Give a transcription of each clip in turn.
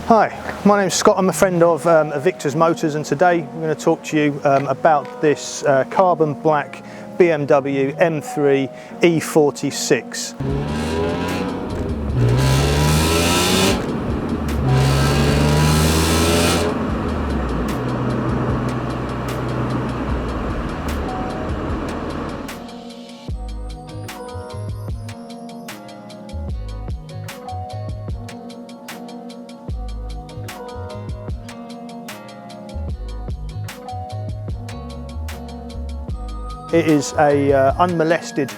Hi, my name's Scott. I'm a friend of Invictus Motors, and today I'm going to talk to you about this carbon black BMW M3 E46. It is a unmolested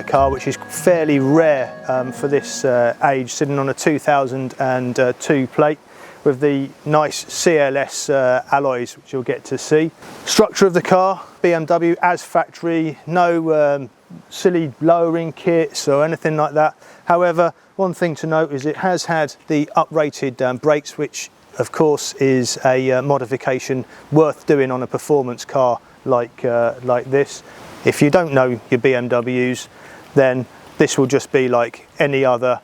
car, which is fairly rare for this age, sitting on a 2002 plate with the nice CLS alloys, which you'll get to see. Structure of the car, BMW as factory, no silly lowering kits or anything like that. However, one thing to note is it has had the uprated brakes, which of course is a modification worth doing on a performance car like this. If you don't know your BMWs, then this will just be like any other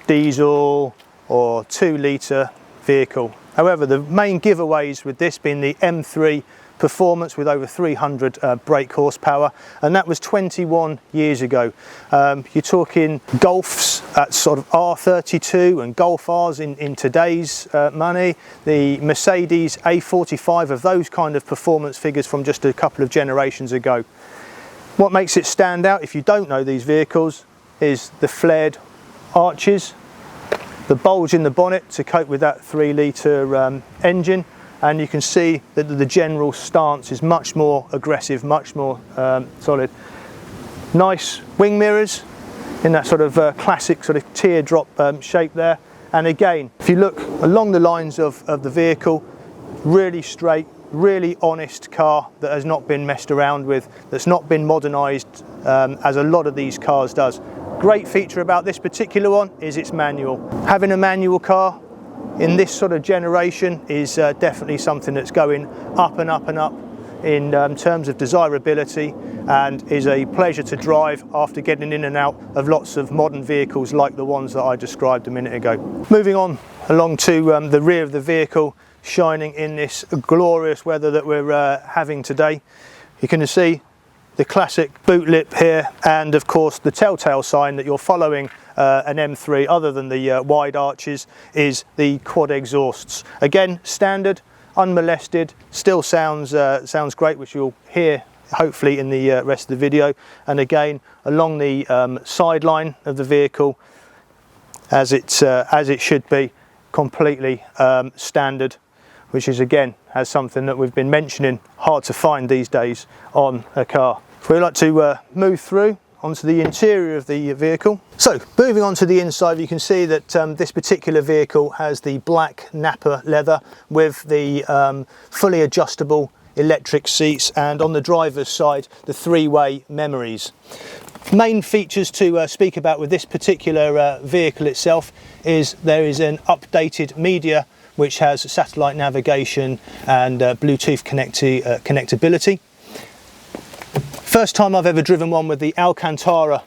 diesel or 2-litre vehicle. However, the main giveaways with this being the M3 performance with over 300 brake horsepower, and that was 21 years ago. You're talking Golfs at sort of R32 and Golf Rs in today's money, the Mercedes A45 of those kind of performance figures from just a couple of generations ago. What makes it stand out, if you don't know these vehicles, is the flared arches, the bulge in the bonnet to cope with that 3-litre engine, and you can see that the general stance is much more aggressive, much more solid. Nice wing mirrors in that sort of classic sort of teardrop shape there, and again, if you look along the lines of the vehicle, really straight, really honest car that has not been messed around with, that's not been modernised as a lot of these cars does. Great feature about this particular one is it's manual. Having a manual car in this sort of generation is definitely something that's going up and up and up in terms of desirability, and is a pleasure to drive after getting in and out of lots of modern vehicles like the ones that I described a minute ago. Moving on along to the rear of the vehicle, shining in this glorious weather that we're having today. You can see the classic boot lip here, and of course the telltale sign that you're following an M3 other than the wide arches is the quad exhausts. Again, standard, unmolested, still sounds great, which you'll hear hopefully in the rest of the video. And again, along the sideline of the vehicle, as it should be, completely standard, which is again has something that we've been mentioning, hard to find these days on a car. If we'd like to move through onto the interior of the vehicle. So moving on to the inside, you can see that this particular vehicle has the black Nappa leather with the fully adjustable electric seats, and on the driver's side the 3-way memories. Main features to speak about with this particular vehicle itself is there is an updated media which has satellite navigation and Bluetooth connectability. First time I've ever driven one with the Alcantara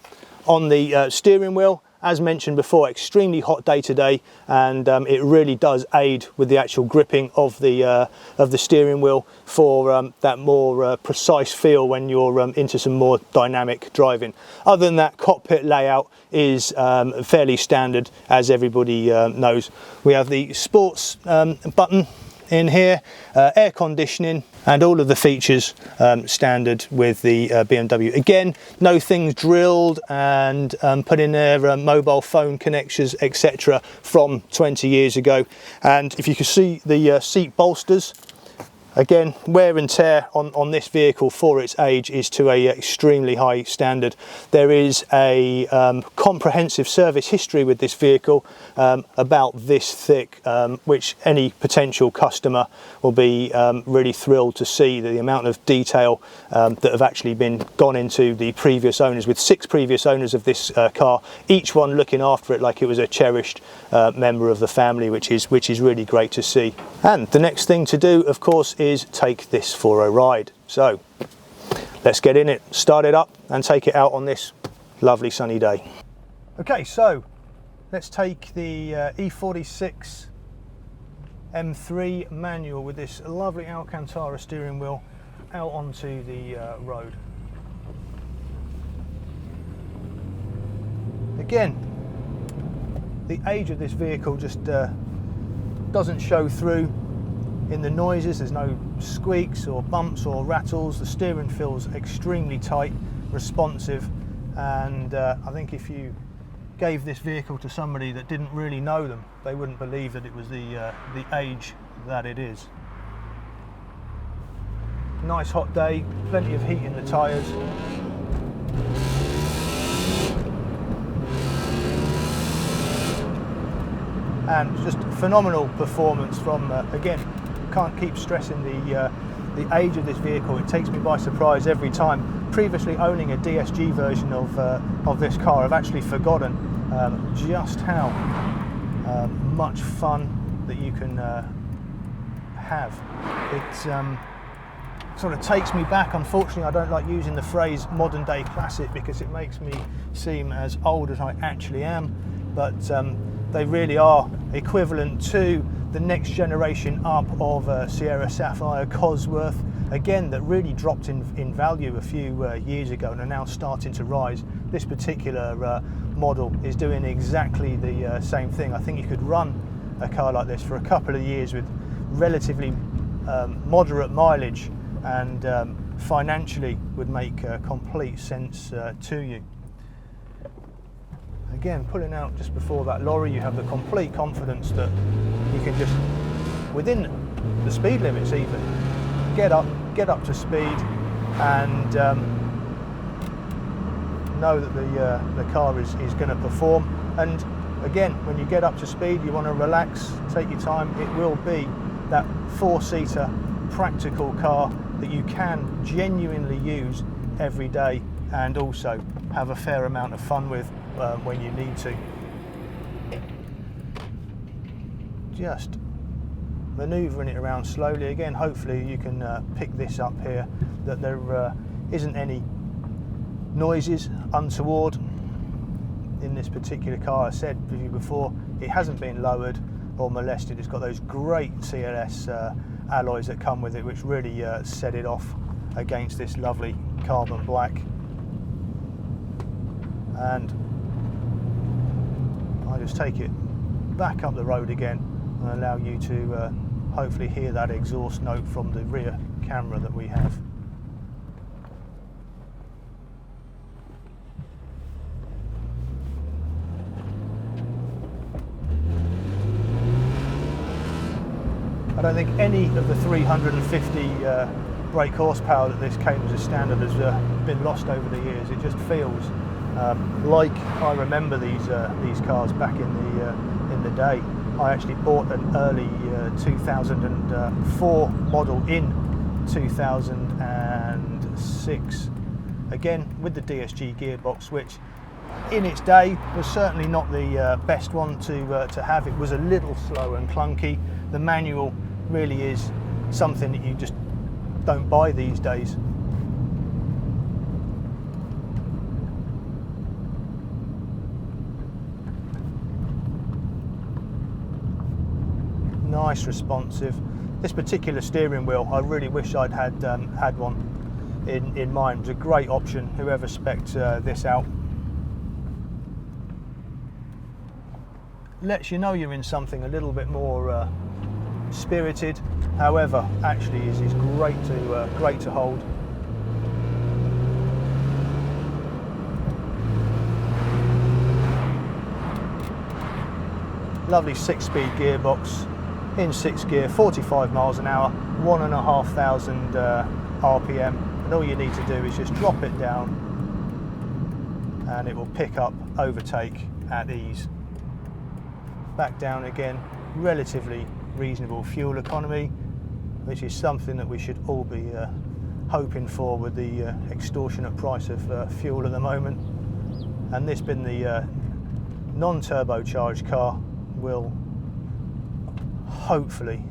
on the steering wheel. As mentioned before, extremely hot day today, and it really does aid with the actual gripping of the steering wheel for that more precise feel when you're into some more dynamic driving. Other than that, cockpit layout is fairly standard, as everybody knows. We have the sports button in here, air conditioning, and all of the features standard with the BMW. Again, no things drilled and put in there, mobile phone connections, etc. from 20 years ago. And if you can see the seat bolsters, again, wear and tear on this vehicle for its age is to a extremely high standard. There is a comprehensive service history with this vehicle about this thick, which any potential customer will be really thrilled to see the amount of detail that have actually been gone into the previous owners, with 6 previous owners of this car, each one looking after it like it was a cherished member of the family, which is really great to see. And the next thing to do, of course, is take this for a ride. So let's get in it, start it up and take it out on this lovely sunny day. Okay, so let's take the E46 M3 manual with this lovely Alcantara steering wheel out onto the road. Again, the age of this vehicle just doesn't show through in the noises. There's no squeaks or bumps or rattles. The steering feels extremely tight, responsive, and I think if you gave this vehicle to somebody that didn't really know them, they wouldn't believe that it was the age that it is. Nice hot day, plenty of heat in the tyres. And just phenomenal performance from, again, can't keep stressing the age of this vehicle. It takes me by surprise every time. Previously owning a DSG version of this car, I've actually forgotten just how much fun that you can have. It sort of takes me back. Unfortunately, I don't like using the phrase modern day classic because it makes me seem as old as I actually am, but they really are equivalent to the next generation up of Sierra Sapphire, Cosworth, again, that really dropped in value a few years ago and are now starting to rise. This particular model is doing exactly the same thing. I think you could run a car like this for a couple of years with relatively moderate mileage, and financially would make complete sense to you. Again, pulling out just before that lorry, you have the complete confidence that you can just, within the speed limits even, get up to speed and know that the car is going to perform. And again, when you get up to speed, you want to relax, take your time. It will be that four-seater practical car that you can genuinely use every day and also have a fair amount of fun with when you need to. Just manoeuvring it around slowly. Again, hopefully you can pick this up here, that there isn't any noises untoward in this particular car. I said to you before, it hasn't been lowered or molested. It's got those great CLS alloys that come with it, which really set it off against this lovely carbon black. And I just take it back up the road again and allow you to hopefully hear that exhaust note from the rear camera that we have. I don't think any of the 350 brake horsepower that this came as a standard has been lost over the years. It just feels like I remember these cars back in the day. I actually bought an early 2004 model in 2006, again with the DSG gearbox, which in its day was certainly not the best one to have. It was a little slow and clunky. The manual really is something that you just don't buy these days. Nice, responsive. This particular steering wheel, I really wish I'd had one in mind. It was a great option, whoever spec'd this out. Lets you know you're in something a little bit more spirited. However, actually is great to hold. Lovely 6-speed gearbox in 6th gear, 45 miles an hour, 1,500 RPM, and all you need to do is just drop it down and it will pick up overtake at ease. Back down again, relatively reasonable fuel economy, which is something that we should all be hoping for with the extortionate price of fuel at the moment. And this being the non-turbocharged car will hopefully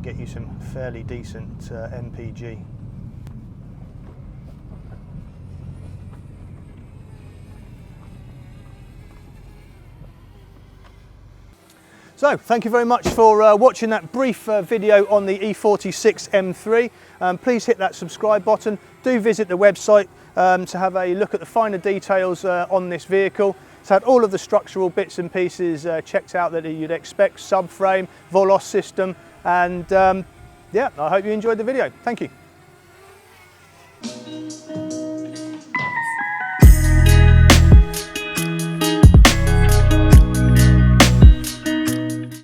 get you some fairly decent MPG. So thank you very much for watching that brief video on the E46 M3. Please hit that subscribe button. Do visit the website to have a look at the finer details on this vehicle. It's had all of the structural bits and pieces checked out that you'd expect: subframe, Volos system, and yeah, I hope you enjoyed the video. Thank you.